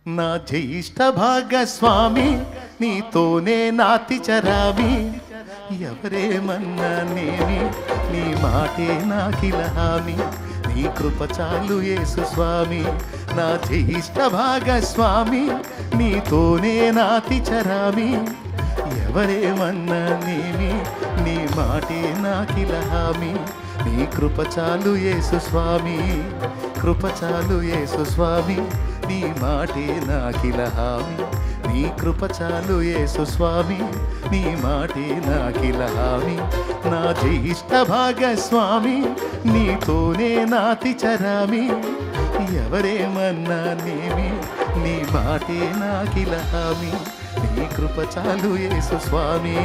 నా జ్యేష్ఠ భాగస్వామి నీతోనే నాతి చరామి ఎవరేమన్నానేమి నీ మాటే నాకిల హామీ నీ కృప చాలు యేసు స్వామి నా జ్యేష్ఠ భాగస్వామి నీతోనే నాతి చరామి ఎవరేమన్నానేమి నీ మాటే నాకిల హామీ నీ కృప చాలు యేసు స్వామి కృప చాలు యేసు స్వామి నీ మాటే నాకిల హామీ నీ కృప చాలు యేసు స్వామి నీ మాటే నాకిల హామీ నా జ్యేష్ఠ భాగస్వామి నీతోనే నాతి చరామి ఎవరేమన్నానేమి నీ మాటే నాకిల హామీ నీ కృప చాలు యేసు స్వామి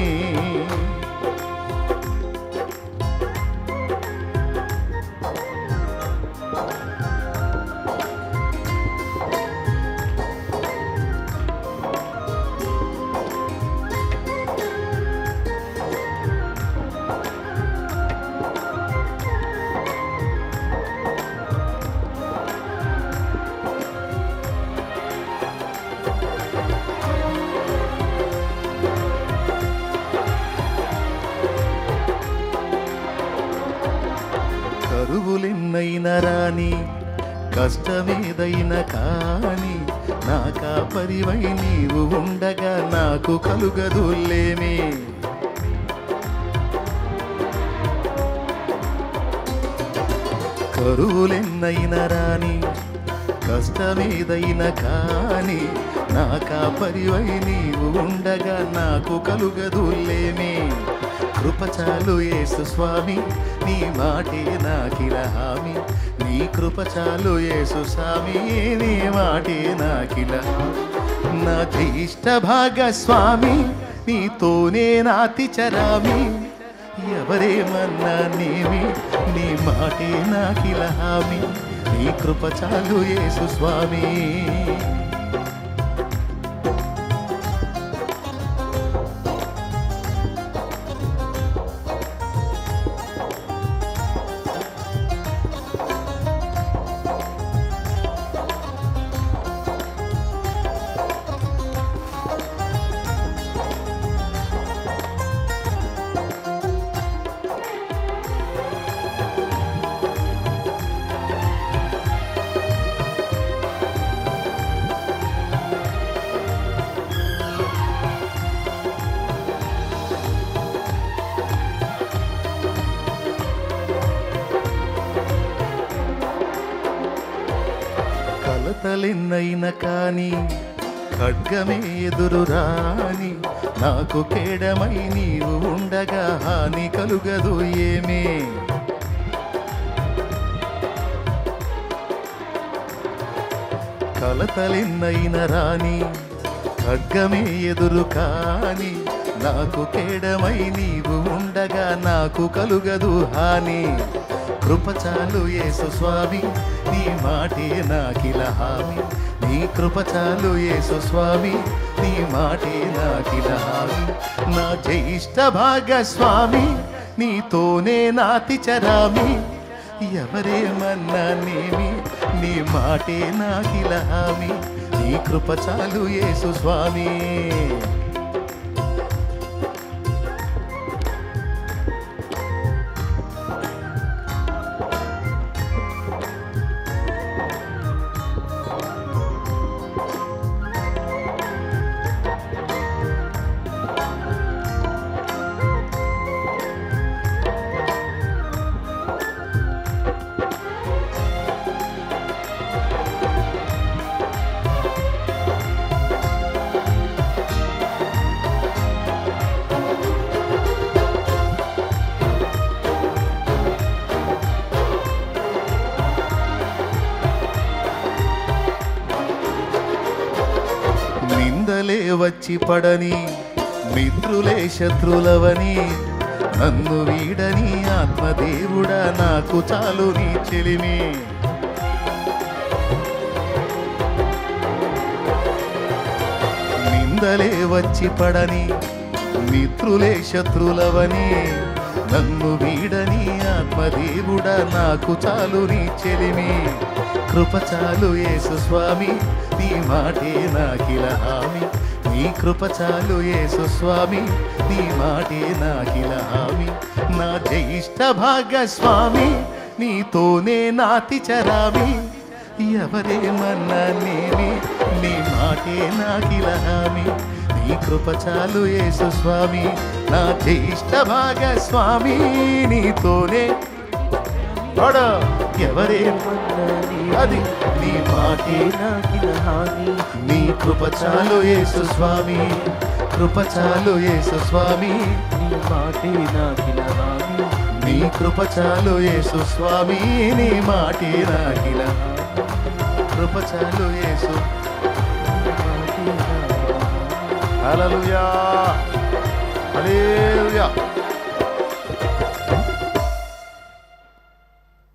కరువులెన్నైనా రాని కష్టమేదైనా కాని నా కాపరివై నీవు ఉండగా నాకు కలుగదులేమే కరువులెన్నైనా రాని కష్టమేదైనా కాని నా కాపరివై నీవు ఉండగా నాకు కలుగదులేమే కృప చాలు యేసు స్వామి నీ మాటే నాకిల హామీ నీ కృప చాలు యేసు స్వామి నీ మాటే నాకిల నా జ్యేష్ఠ భాగస్వామి నీతోనే నాతి చరామి ఎవరేమన్నానేమి నీ మాటే నాకిల హామీ నీ కృప చాలు యేసు స్వామి కలతలెన్నైనా కాని ఖడ్గమే ఎదురు రాని నాకు కేడమై నీవు ఉండగా హాని కలుగదు ఏమే కలతలెన్నైనా రాని ఖడ్గమే ఎదురు కాని నాకు కేడమై నీవు ఉండగా నాకు కలుగదు హాని కృప చాలు యేసు స్వామి నీ మాటే నాకిల హామీ నీ కృప చాలు యేసు స్వామి నీ మాటే నాకిల హామీ నా జ్యేష్ఠ భాగస్వామి నీతోనే నాతి చరామి ఎవరేమన్నానేమి నీ మాటే నాకిల హామీ నీ కృప చాలు యేసు స్వామి నిందలే వచ్చి పడని మిత్రులే శత్రులవని నన్ను వీడని ఆత్మదేవుడా నాకు చాలు నీ చెలిమి నిందలే వచ్చి పడని మిత్రులే శత్రులవని నన్ను వీడని ఆత్మదేవుడా నాకు చాలు నీ చెలిమి కృప చాలు యేసు స్వామి నీ మాటే నాకిల హామీ నీ కృప చాలు యేసు స్వామి నీ మాటే నాకిల హామీ నా జ్యేష్ఠ భాగస్వామి నీతోనే నాతి చరామి ఎవరేమన్నానేమి నీ మాటే నాకిల హామీ నీ కృప చాలు యేసు స్వామి నా జ్యేష్ఠ భాగస్వామి నీతోనే అది నీ మాటే నాకిల హామీ నీ కృప చాలు యేసు స్వామి కృప చాలు యేసు స్వామి నీ మాటే నాకిల హామీ నీ కృప చాలు యేసు స్వామి నీ మాటే నాకిల కృప చాలు యేసు హల్లెలూయా హల్లెలూయా